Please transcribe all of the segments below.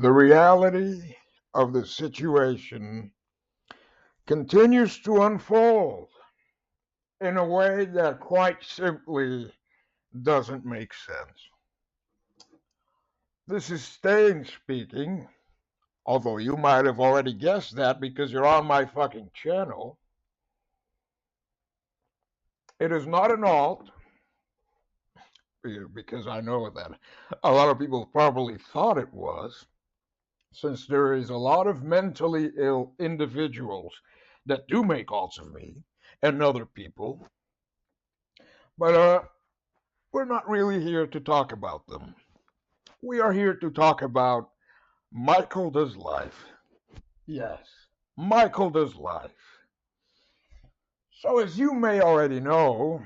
The reality of the situation continues to unfold in a way that quite simply doesn't make sense. This is Stain speaking, although you might have already guessed that because you're on my fucking channel. It is not an alt, because I know that a lot of people probably thought it was, since there is a lot of mentally ill individuals that do make alts of me and other people, but we're not really here to talk about them. We are here to talk about Michael Does Life. Yes, Michael Does Life. So, as you may already know,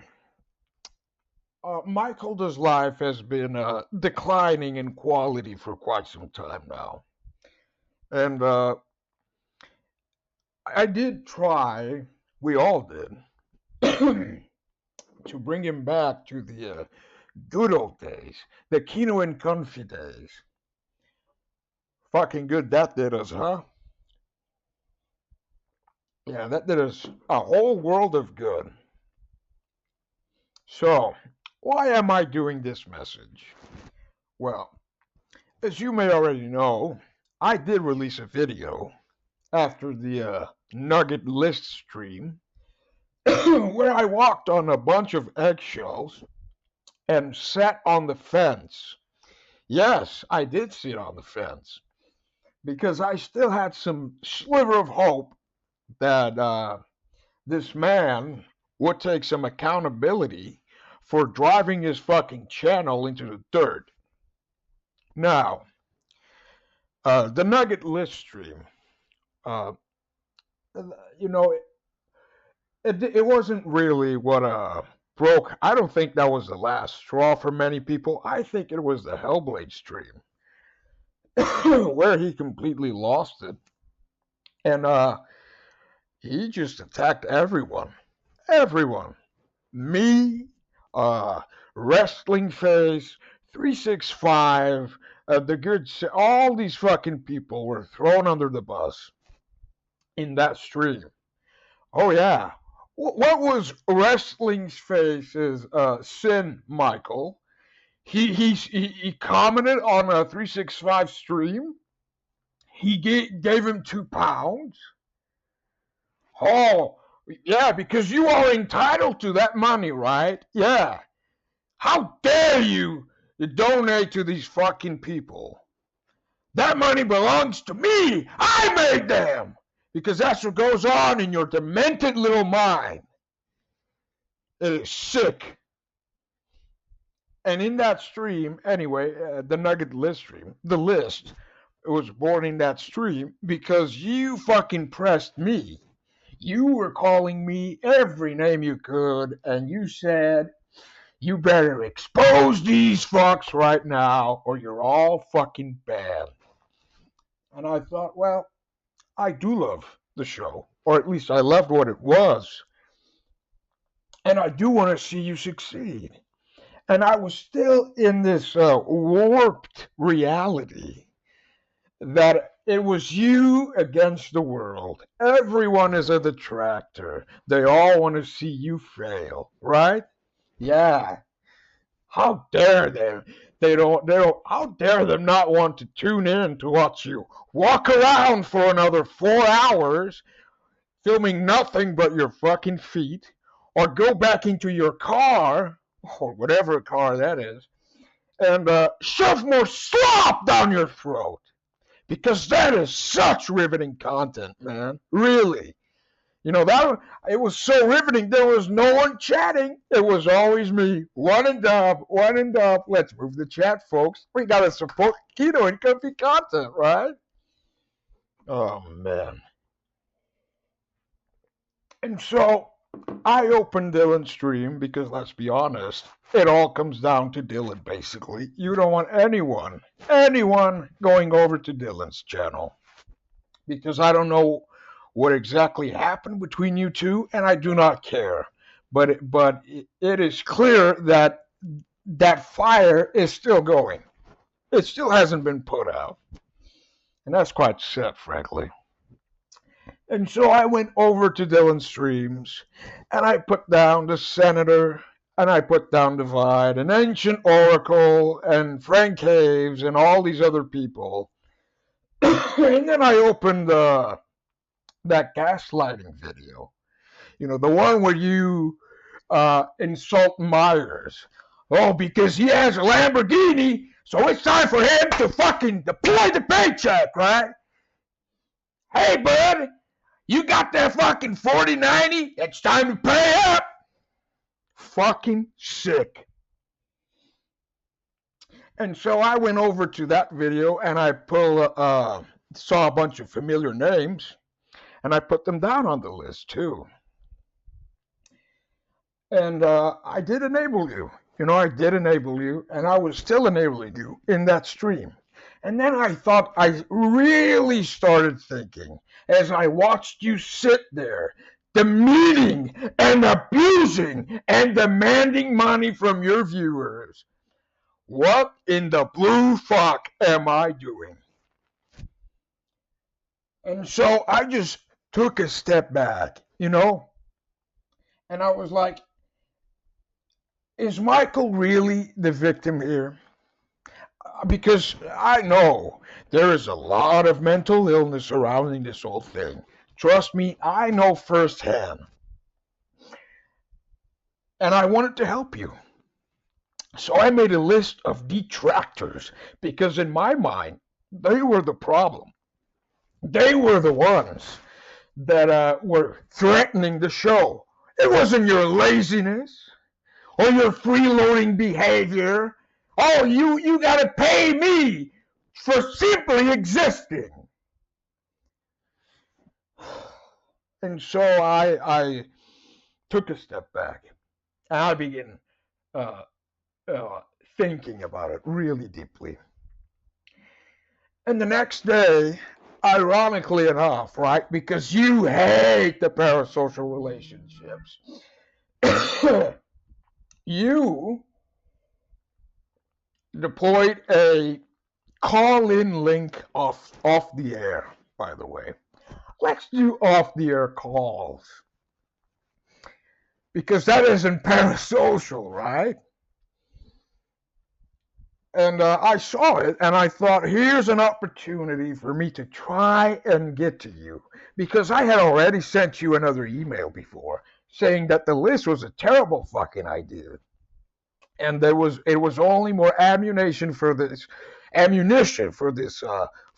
Michael Does Life has been declining in quality for quite some time now. And I did try, we all did, to bring him back to the good old days, the Kino and Comfy days. Fucking good that did us, huh? Yeah, that did us a whole world of good. So, why am I doing this message? Well, as you may already know, I did release a video after the Nugget List stream where I walked on a bunch of eggshells and sat on the fence. Yes, I did sit on the fence because I still had some sliver of hope that this man would take some accountability for driving his fucking channel into the dirt. Now, the Nugget List stream, uh, you know, it wasn't really what broke. I don't think that was the last straw for many people. I think it was the Hellblade stream where he completely lost it. And he just attacked everyone. Everyone. Me, Wrestling Face, 365, the good, all these fucking people were thrown under the bus in that stream. Oh yeah. What was Wrestling Face's sin, Michael? He commented on a 365 stream. He gave him £2. Oh, yeah, because you are entitled to that money, right? Yeah. How dare you donate to these fucking people? That money belongs to me. I made them. Because that's what goes on in your demented little mind. It is sick. And in that stream, anyway, the Nugget List stream, the list was born in that stream because you fucking pressed me. You were calling me every name you could, and you said, you better expose these fucks right now, or you're all fucking bad. And I thought, well, I do love the show, or at least I loved what it was. And I do want to see you succeed. And I was still in this warped reality that it was you against the world. Everyone is a detractor. They all want to see you fail, right? Yeah. How dare them? They don't, how dare them not want to tune in to watch you walk around for another 4 hours filming nothing but your fucking feet, or go back into your car, or whatever car that is, and shove more slop down your throat. Because that is such riveting content, man. Really. You know, that it was so riveting, there was no one chatting. It was always me. One and dub, one and dub. Let's move the chat, folks. We got to support keto and comfy content, right? Oh, man. And so I opened Dylan's stream because, let's be honest, it all comes down to Dylan, basically. You don't want anyone going over to Dylan's channel. Because I don't know what exactly happened between you two, and I do not care. But it is clear that that fire is still going. It still hasn't been put out. And that's quite sad, frankly. And so I went over to Dylan's streams and I put down the Senator and I put down Divide and Ancient Oracle and Frank Haves and all these other people. And then I opened that gaslighting video. You know, the one where you insult Myers. Oh, because he has a Lamborghini, so it's time for him to fucking deploy the paycheck, right? Hey, bud, you got that fucking 4090? It's time to pay up. Fucking sick. And so I went over to that video and I saw a bunch of familiar names and I put them down on the list too. And I did enable you. You know, I did enable you, and I was still enabling you in that stream. And then I really started thinking, as I watched you sit there, demeaning and abusing and demanding money from your viewers. What in the blue fuck am I doing? And so I just took a step back, you know, and I was like, is Michael really the victim here? Because I know there is a lot of mental illness surrounding this whole thing. Trust me, I know firsthand. And I wanted to help you. So I made a list of detractors because in my mind, they were the problem. They were the ones that were threatening the show. It wasn't your laziness or your freeloading behavior. Oh, you got to pay me for simply existing. And so I took a step back and I began thinking about it really deeply. And the next day, ironically enough, right, because you hate the parasocial relationships, you deployed a call-in link off the air, by the way. Let's do off-the-air calls. Because that isn't parasocial, right? And I saw it, and I thought, here's an opportunity for me to try and get to you. Because I had already sent you another email before, saying that the list was a terrible fucking idea. And it was only more ammunition for this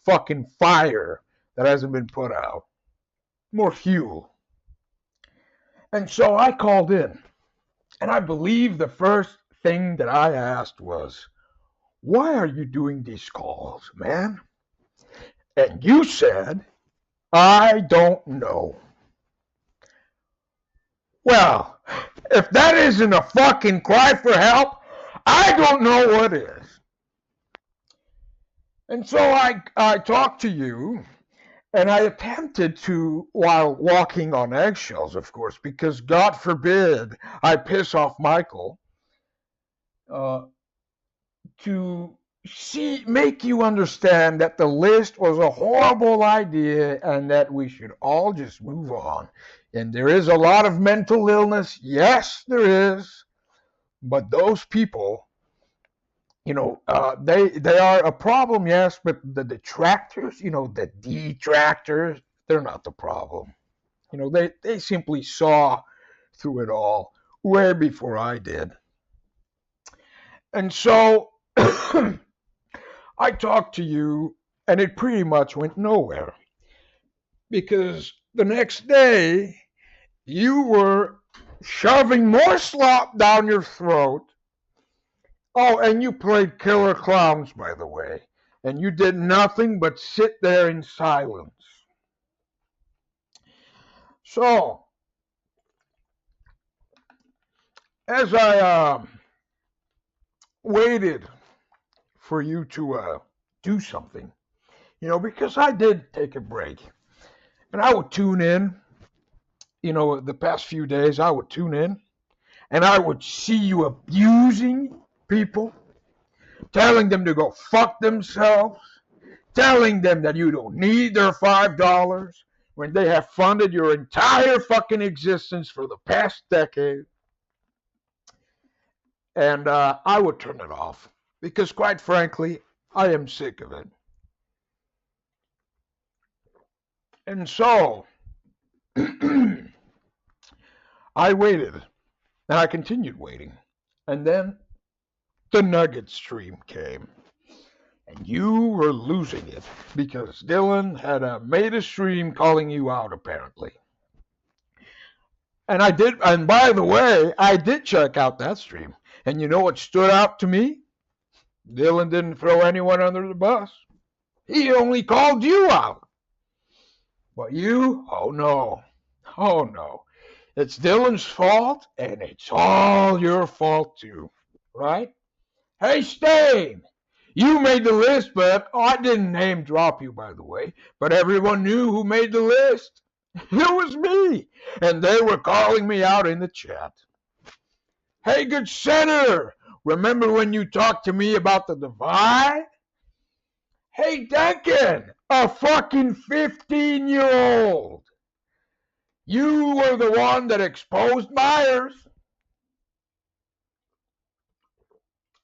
fucking fire that hasn't been put out. More fuel. And so I called in. And I believe the first thing that I asked was, why are you doing these calls, man? And you said, I don't know. Well, if that isn't a fucking cry for help, I don't know what is. And so I talked to you, and I attempted to, while walking on eggshells, of course, because God forbid I piss off Michael, to make you understand that the list was a horrible idea and that we should all just move on. And there is a lot of mental illness. Yes, there is. But those people, you know, they are a problem, yes, but the detractors, you know, the detractors, they're not the problem. You know, they simply saw through it all way before I did. And so I talked to you, and it pretty much went nowhere. Because the next day, you were shoving more slop down your throat. Oh, and you played Killer Clowns, by the way. And you did nothing but sit there in silence. So, as I waited for you to do something, you know, because I did take a break. And I would tune in, you know, the past few days, I would tune in, and I would see you abusing people, telling them to go fuck themselves, telling them that you don't need their $5 when they have funded your entire fucking existence for the past decade. And I would turn it off because, quite frankly, I am sick of it. And so I waited, and I continued waiting. And then the Nugget stream came. And you were losing it because Dylan had made a stream calling you out, apparently. And I did, and by the way, I did check out that stream. And you know what stood out to me? Dylan didn't throw anyone under the bus. He only called you out. But you, oh no. It's Dylan's fault, and it's all your fault too, right? Hey, Stain, you made the list, but I didn't name drop you, by the way. But everyone knew who made the list. It was me, and they were calling me out in the chat. Hey, good senator, remember when you talked to me about the divide? Hey, Duncan, a fucking 15-year-old. You were the one that exposed Myers.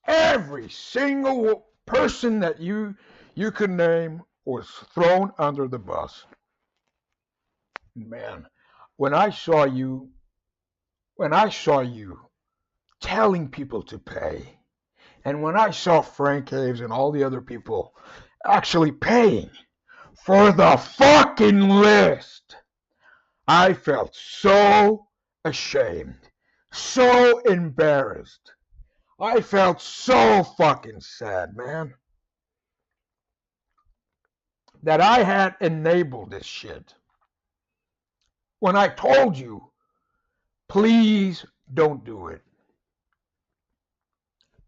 Every single person that you could name was thrown under the bus. Man, when I saw you telling people to pay, and when I saw Frank Haves and all the other people actually paying for the fucking list, I felt so ashamed, so embarrassed. I felt so fucking sad, man, that I had enabled this shit. When I told you, please don't do it.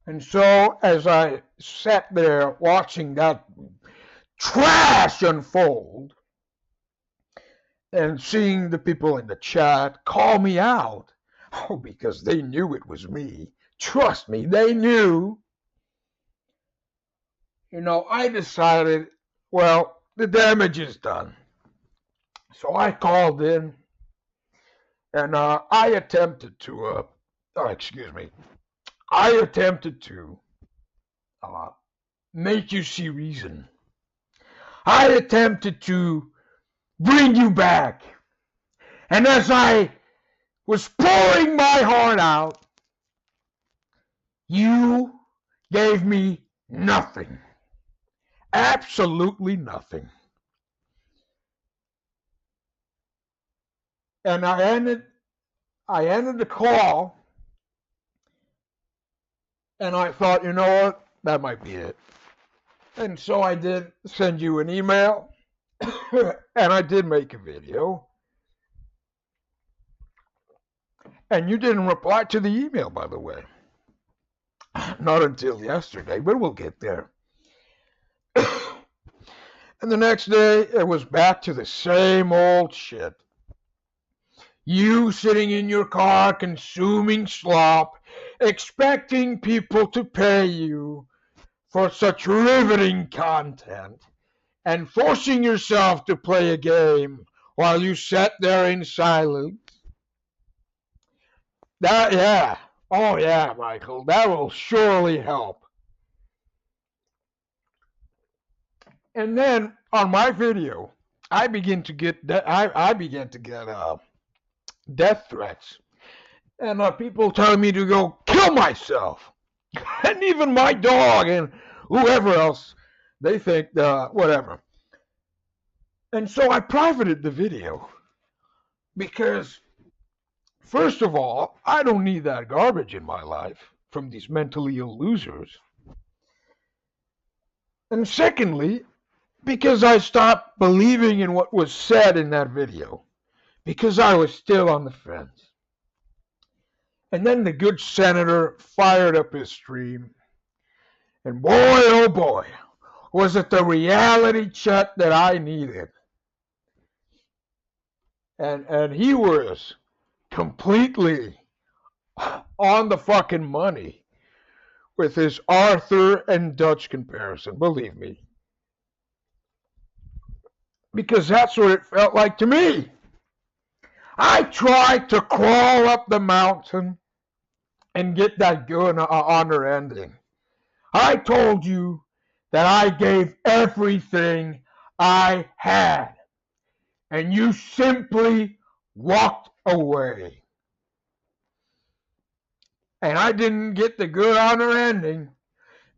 And so as I sat there watching that trash unfold and seeing the people in the chat call me out, because they knew it was me. Trust me, they knew. I decided, well, the damage is done. So I called in, and I attempted to make you see reason. I attempted to bring you back. And as I was pouring my heart out, you gave me nothing. Absolutely nothing. And I ended the call, and I thought, you know what, that might be it. And so I did send you an email, and I did make a video. And you didn't reply to the email, by the way. Not until yesterday, but we'll get there. And the next day, it was back to the same old shit. You sitting in your car consuming slop, expecting people to pay you for such riveting content, and forcing yourself to play a game while you sat there in silence. Oh yeah, Michael, that will surely help. And then on my video, I began to get death threats, and people telling me to go kill myself, and even my dog and whoever else they think whatever. And so I privated the video because, first of all, I don't need that garbage in my life from these mentally ill losers. And secondly, because I stopped believing in what was said in that video, because I was still on the fence. And then the good senator fired up his stream, and boy, oh boy, was it the reality check that I needed. And he was completely on the fucking money with his Arthur and Dutch comparison, believe me. because that's what it felt like to me. I tried to crawl up the mountain and get that good honor ending. I told you that I gave everything I had, and you simply walked away. And I didn't get the good honor ending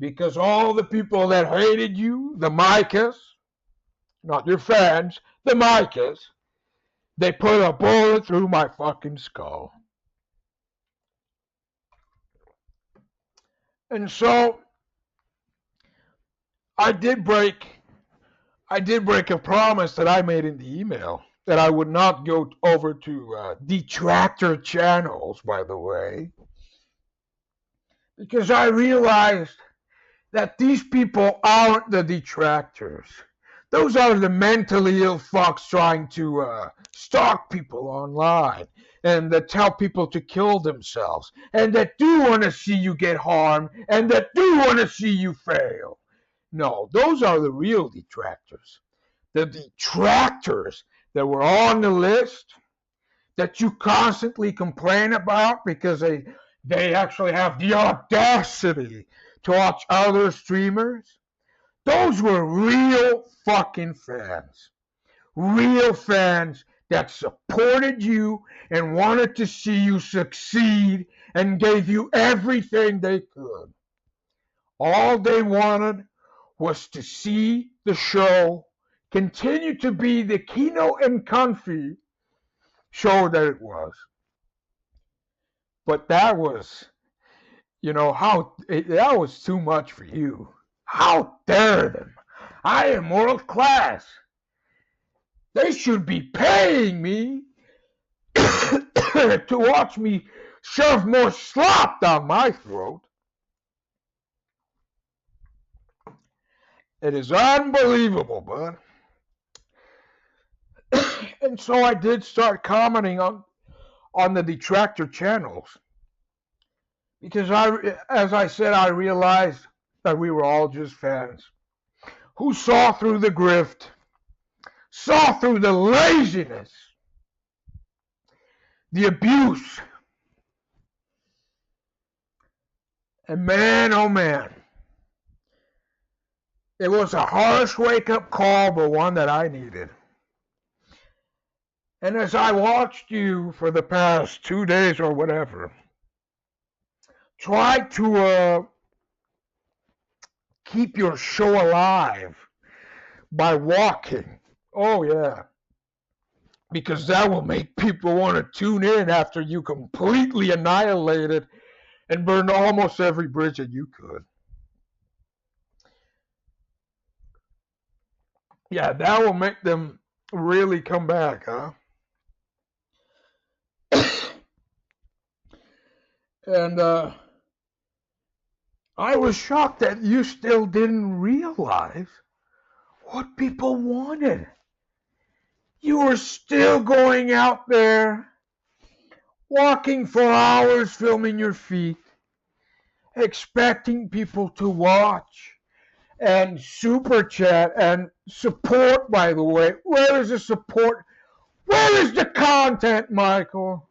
because all the people that hated you, the Micahs, not your fans, the Micahs, they put a bullet through my fucking skull. And so I did break a promise that I made in the email that I would not go over to detractor channels, by the way, because I realized that these people aren't the detractors. Those are the mentally ill fucks trying to stalk people online and that tell people to kill themselves and that do want to see you get harmed and that do want to see you fail. No, those are the real detractors. The detractors that were on the list that you constantly complain about because they actually have the audacity to watch other streamers. Those were real fucking fans. Real fans that supported you and wanted to see you succeed and gave you everything they could. All they wanted was to see the show continue to be the Kino and Comfy show that it was. But that was, that was too much for you. How dare them? I am world class. They should be paying me to watch me shove more slop down my throat. It is unbelievable, bud. And so I did start commenting on the detractor channels. Because as I said, I realized that we were all just fans who saw through the grift, saw through the laziness, the abuse. And man, oh man, it was a harsh wake-up call, but one that I needed. And as I watched you for the past 2 days or whatever, try to keep your show alive by walking. Oh, yeah. Because that will make people want to tune in after you completely annihilated and burned almost every bridge that you could. Yeah, that will make them really come back, huh? And I was shocked that you still didn't realize what people wanted. You were still going out there, walking for hours, filming your feet, expecting people to watch and super chat and support, by the way. Where is the support? Where is the content, Michael?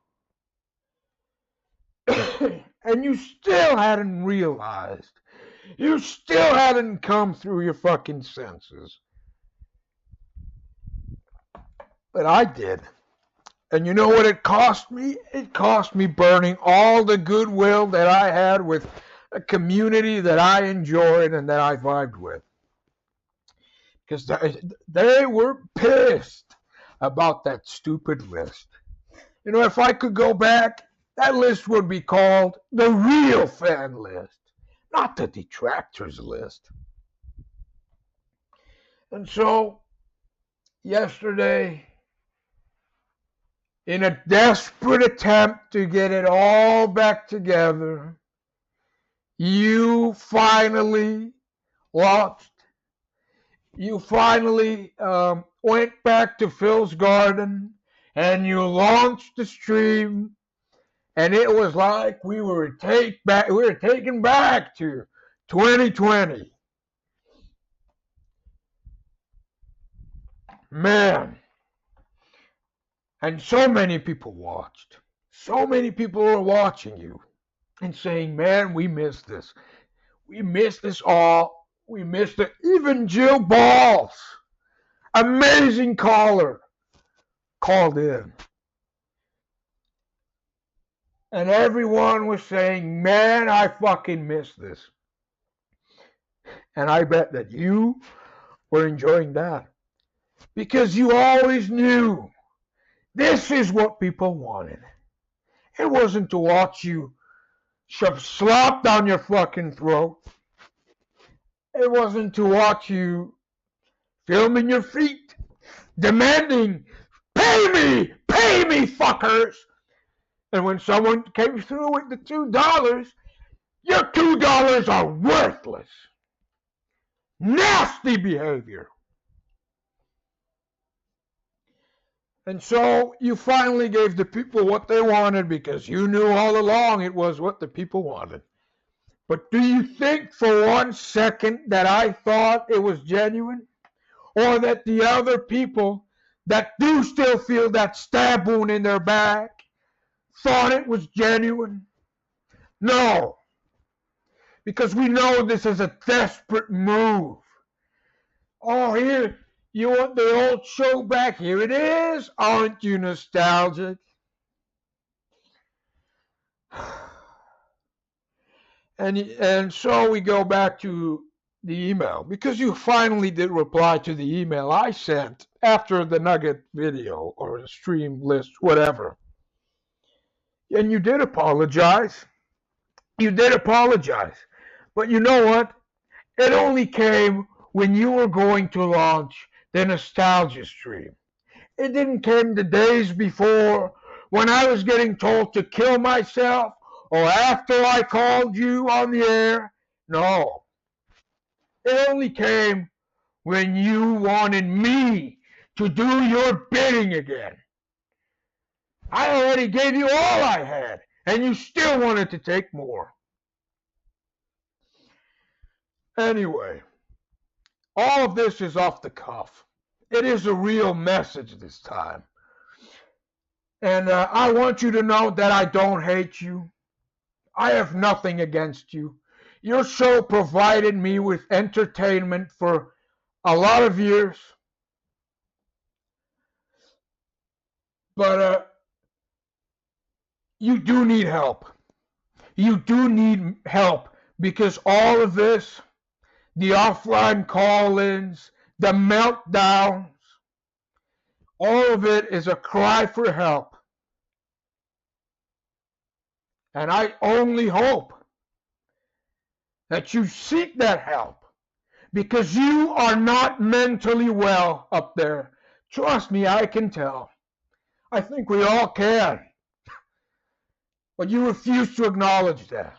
And you still hadn't realized. You still hadn't come through your fucking senses. But I did. And you know what it cost me? It cost me burning all the goodwill that I had with a community that I enjoyed and that I vibed with. Because they were pissed about that stupid list. You know, if I could go back, that list would be called the real fan list, not the detractors list. And so, yesterday, in a desperate attempt to get it all back together, you finally launched. You finally went back to Phil's garden and you launched the stream. And it was like we were taken back to 2020. Man, and so many people watched. So many people are watching you and saying, man, we missed this. We missed this all. We missed it. Even Jill Balls, amazing caller, called in. And everyone was saying, man, I fucking missed this. And I bet that you were enjoying that. Because you always knew this is what people wanted. It wasn't to watch you shove slop down your fucking throat. It wasn't to watch you filming your feet, demanding, pay me, fuckers. And when someone came through with the $2, your $2 are worthless. Nasty behavior. And so you finally gave the people what they wanted because you knew all along it was what the people wanted. But do you think for 1 second that I thought it was genuine? Or that the other people that do still feel that stab wound in their back thought it was genuine? No. Because we know this is a desperate move. Oh, here, you want the old show back? Here it is. Aren't you nostalgic? And so we go back to the email, because you finally did reply to the email I sent after the Nugget video or the stream list, whatever. And you did apologize. You did apologize. But you know what? It only came when you were going to launch the nostalgia stream. It didn't come the days before when I was getting told to kill myself or after I called you on the air. No. It only came when you wanted me to do your bidding again. I already gave you all I had, and you still wanted to take more. Anyway, all of this is off the cuff. It is a real message this time. And I want you to know that I don't hate you. I have nothing against you. Your show provided me with entertainment for a lot of years. But you do need help. You do need help because all of this, the offline call-ins, the meltdowns, all of it is a cry for help. And I only hope that you seek that help because you are not mentally well up there. Trust me, I can tell. I think we all can. But you refuse to acknowledge that.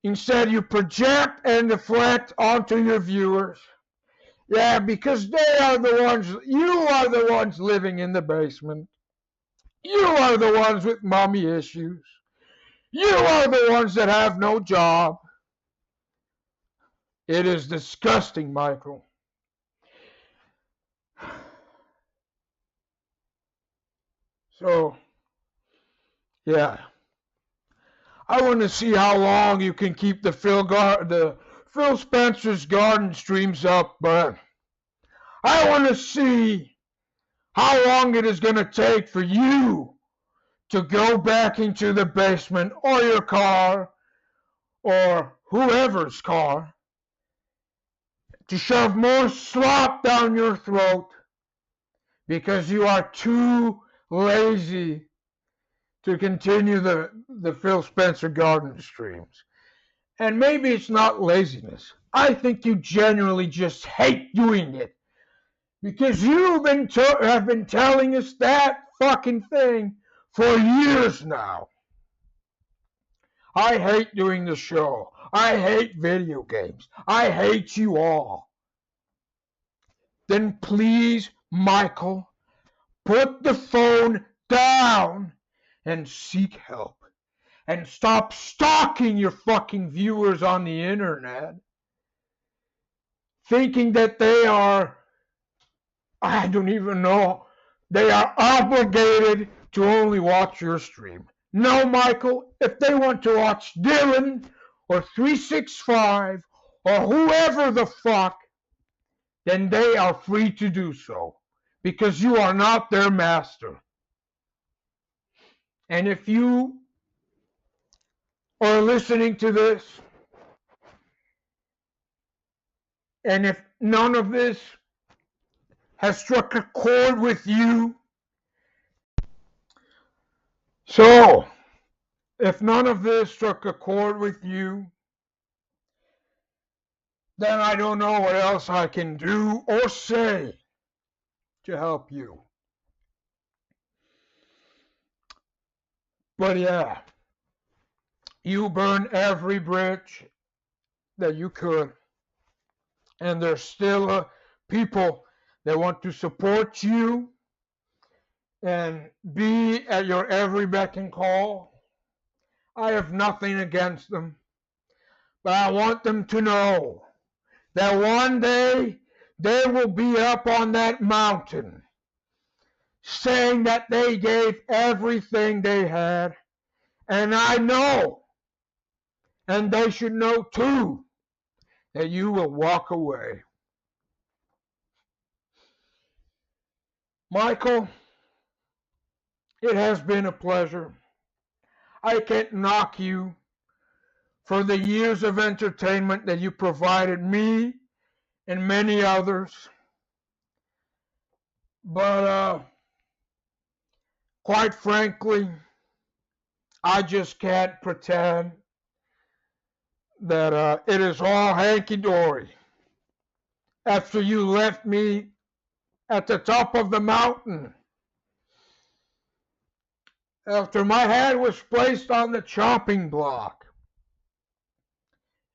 Instead, you project and deflect onto your viewers. Yeah, because they are the ones, you are the ones living in the basement. You are the ones with mommy issues. You are the ones that have no job. It is disgusting, Michael. So, yeah. I want to see how long you can keep the Phil Spencer's Garden streams up, but I want to see how long it is going to take for you to go back into the basement or your car or whoever's car to shove more slop down your throat because you are too lazy to continue the Phil Spencer Garden streams. And maybe it's not laziness. I think you genuinely just hate doing it because you've have been telling us that fucking thing for years now. I hate doing the show. I hate video games. I hate you all. Then please, Michael, put the phone down and seek help. And stop stalking your fucking viewers on the internet, thinking that they are I don't even know. They are obligated to only watch your stream. No, Michael, if they want to watch Dylan or 365 or whoever the fuck, then they are free to do so because you are not their master. And if you are listening to this, and if none of this has struck a chord with you, so if none of this struck a chord with you, then I don't know what else I can do or say to help you. But yeah, you burn every bridge that you could, and there's still people that want to support you and be at your every beck and call. I have nothing against them, but I want them to know that one day they will be up on that mountain saying that they gave everything they had. And I know, and they should know too, that you will walk away. Michael, it has been a pleasure. I can't knock you for the years of entertainment that you provided me and many others. But quite frankly, I just can't pretend that it is all hanky-dory after you left me at the top of the mountain, after my head was placed on the chopping block.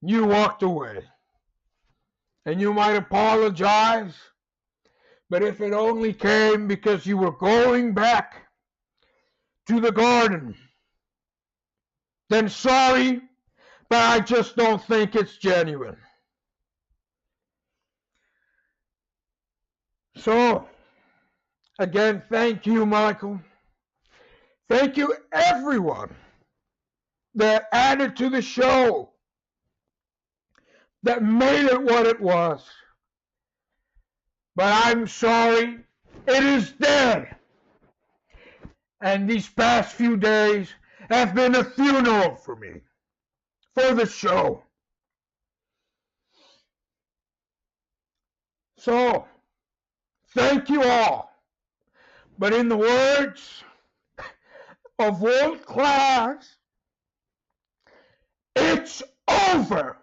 You walked away. And you might apologize, but if it only came because you were going back to the garden, then sorry, but I just don't think it's genuine. So, again, thank you, Michael. Thank you, everyone that added to the show, that made it what it was. But I'm sorry, it is dead. And these past few days have been a funeral for me, for the show. So, thank you all. But in the words of world class, it's over.